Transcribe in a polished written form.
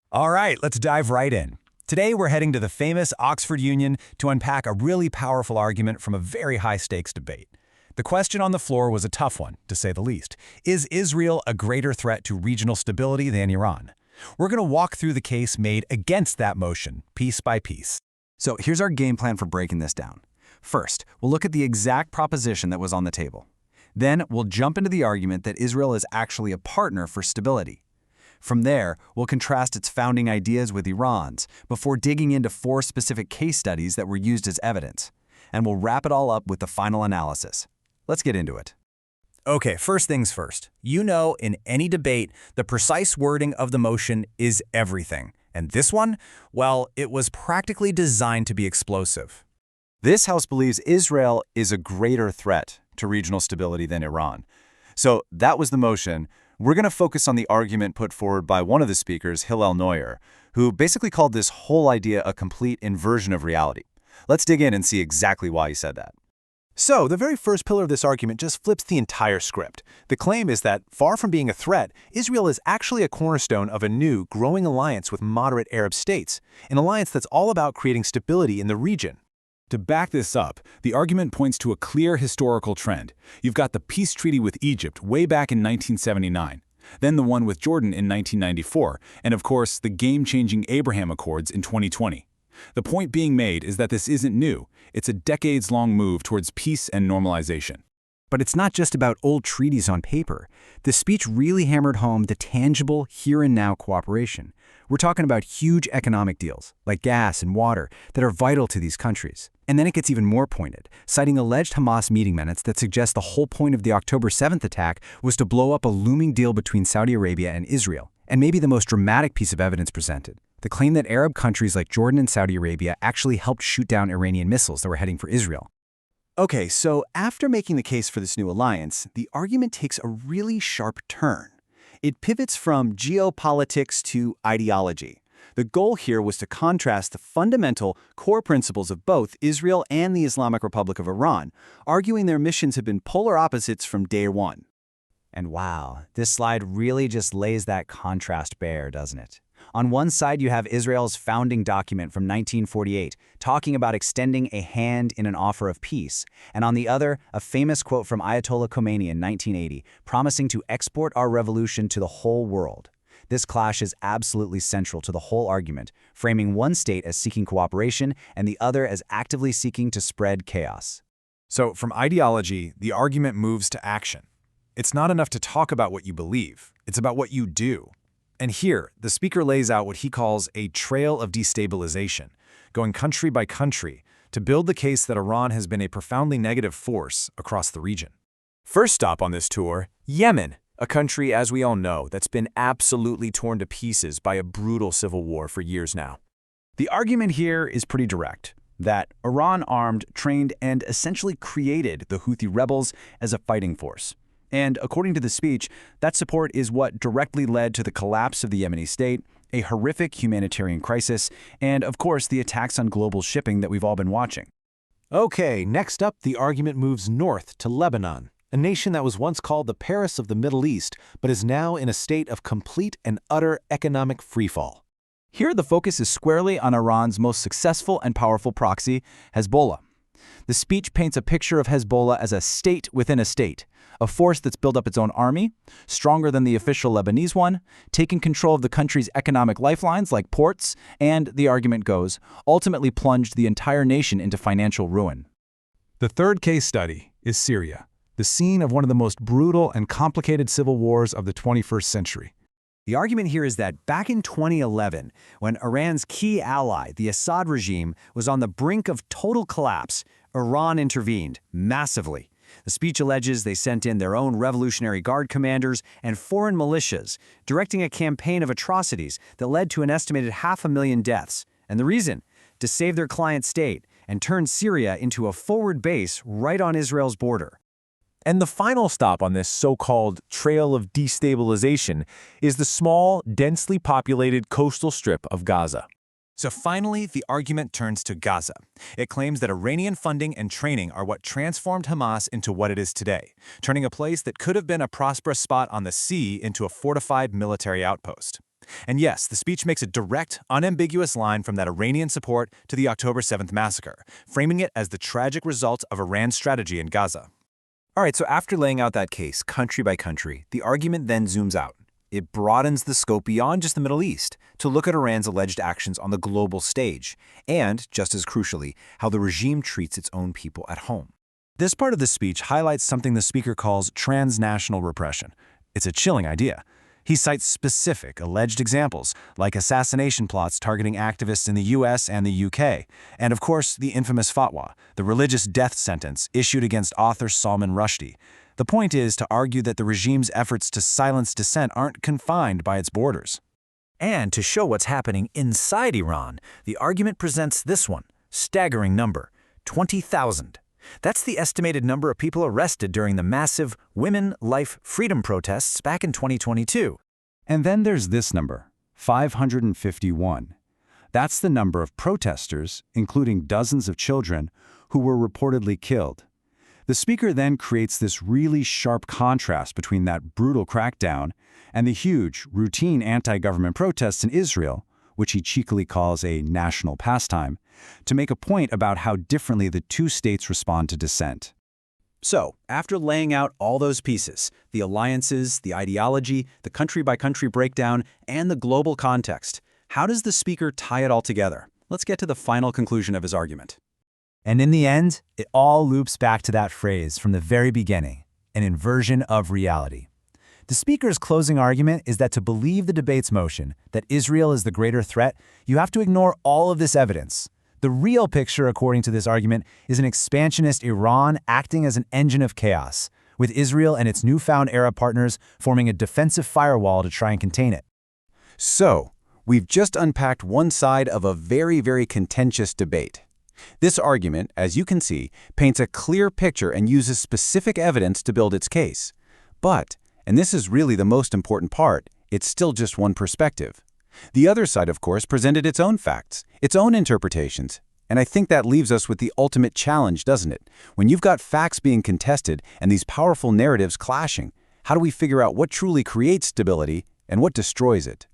All right, let's dive right in. Today, we're heading to the famous Oxford Union to unpack a really powerful argument from a very high-stakes debate. The question on the floor was a tough one, to say the least. Is Israel a greater threat to regional stability than Iran? We're going to walk through the case made against that motion, piece by piece. So here's our game plan for breaking this down. First, we'll look at the exact proposition that was on the table. Then, we'll jump into the argument that Israel is actually a partner for stability. From there, we'll contrast its founding ideas with Iran's before digging into 4 specific case studies that were used as evidence. And we'll wrap it all up with the final analysis. Let's get into it. Okay, first things first. You know, in any debate, the precise wording of the motion is everything. And this one? Well, it was practically designed to be explosive. This House believes Israel is a greater threat to regional stability than Iran. So that was the motion. We're going to focus on the argument put forward by one of the speakers, Hillel Neuer, who basically called this whole idea a complete inversion of reality. Let's dig in and see exactly why he said that. So, the very first pillar of this argument just flips the entire script. The claim is that, far from being a threat, Israel is actually a cornerstone of a new, growing alliance with moderate Arab states, an alliance that's all about creating stability in the region. To back this up, the argument points to a clear historical trend. You've got the peace treaty with Egypt way back in 1979, then the one with Jordan in 1994, and of course, the game-changing Abraham Accords in 2020. The point being made is that this isn't new. It's a decades-long move towards peace and normalization. But it's not just about old treaties on paper. The speech really hammered home the tangible, here-and-now cooperation. We're talking about huge economic deals, like gas and water, that are vital to these countries. And then it gets even more pointed, citing alleged Hamas meeting minutes that suggest the whole point of the October 7th attack was to blow up a looming deal between Saudi Arabia and Israel. And maybe the most dramatic piece of evidence presented, the claim that Arab countries like Jordan and Saudi Arabia actually helped shoot down Iranian missiles that were heading for Israel. Okay, so after making the case for this new alliance, the argument takes a really sharp turn. It pivots from geopolitics to ideology. The goal here was to contrast the fundamental core principles of both Israel and the Islamic Republic of Iran, arguing their missions have been polar opposites from day one. And wow, this slide really just lays that contrast bare, doesn't it? On one side, you have Israel's founding document from 1948, talking about extending a hand in an offer of peace, and on the other, a famous quote from Ayatollah Khomeini in 1980, promising to export our revolution to the whole world. This clash is absolutely central to the whole argument, framing one state as seeking cooperation and the other as actively seeking to spread chaos. So, from ideology, the argument moves to action. It's not enough to talk about what you believe, it's about what you do. And here, the speaker lays out what he calls a trail of destabilization, going country by country to build the case that Iran has been a profoundly negative force across the region. First stop on this tour, Yemen, a country, as we all know, that's been absolutely torn to pieces by a brutal civil war for years now. The argument here is pretty direct, that Iran armed, trained, and essentially created the Houthi rebels as a fighting force. And according to the speech, that support is what directly led to the collapse of the Yemeni state, a horrific humanitarian crisis, and of course the attacks on global shipping that we've all been watching. Okay, next up, the argument moves north to Lebanon, a nation that was once called the Paris of the Middle East, but is now in a state of complete and utter economic freefall. Here the focus is squarely on Iran's most successful and powerful proxy, Hezbollah. The speech paints a picture of Hezbollah as a state within a state, a force that's built up its own army, stronger than the official Lebanese one, taking control of the country's economic lifelines like ports, and, the argument goes, ultimately plunged the entire nation into financial ruin. The third case study is Syria, the scene of one of the most brutal and complicated civil wars of the 21st century. The argument here is that back in 2011, when Iran's key ally, the Assad regime, was on the brink of total collapse, Iran intervened massively. The speech alleges they sent in their own Revolutionary Guard commanders and foreign militias, directing a campaign of atrocities that led to an estimated 500,000 deaths. And the reason? To save their client state and turn Syria into a forward base right on Israel's border. And the final stop on this so-called trail of destabilization is the small, densely populated coastal strip of Gaza. So finally, the argument turns to Gaza. It claims that Iranian funding and training are what transformed Hamas into what it is today, turning a place that could have been a prosperous spot on the sea into a fortified military outpost. And yes, the speech makes a direct, unambiguous line from that Iranian support to the October 7th massacre, framing it as the tragic result of Iran's strategy in Gaza. All right, so after laying out that case, country by country, the argument then zooms out. It broadens the scope beyond just the Middle East to look at Iran's alleged actions on the global stage, and, just as crucially, how the regime treats its own people at home. This part of the speech highlights something the speaker calls transnational repression. It's a chilling idea. He cites specific, alleged examples, like assassination plots targeting activists in the US and the UK, and of course, the infamous fatwa, the religious death sentence issued against author Salman Rushdie. The point is to argue that the regime's efforts to silence dissent aren't confined by its borders. And to show what's happening inside Iran, the argument presents this one, staggering number, 20,000. That's the estimated number of people arrested during the massive Women, Life, Freedom protests back in 2022. And then there's this number, 551. That's the number of protesters, including dozens of children, who were reportedly killed. The speaker then creates this really sharp contrast between that brutal crackdown and the huge, routine anti-government protests in Israel, which he cheekily calls a national pastime, to make a point about how differently the two states respond to dissent. So, after laying out all those pieces, the alliances, the ideology, the country-by-country breakdown, and the global context, how does the speaker tie it all together? Let's get to the final conclusion of his argument. And in the end, it all loops back to that phrase from the very beginning, an inversion of reality. The speaker's closing argument is that to believe the debate's motion, that Israel is the greater threat, you have to ignore all of this evidence. The real picture, according to this argument, is an expansionist Iran acting as an engine of chaos, with Israel and its newfound Arab partners forming a defensive firewall to try and contain it. So, we've just unpacked one side of a very, very contentious debate. This argument, as you can see, paints a clear picture and uses specific evidence to build its case. But, and this is really the most important part, it's still just one perspective. The other side, of course, presented its own facts, its own interpretations. And I think that leaves us with the ultimate challenge, doesn't it? When you've got facts being contested and these powerful narratives clashing, how do we figure out what truly creates stability and what destroys it?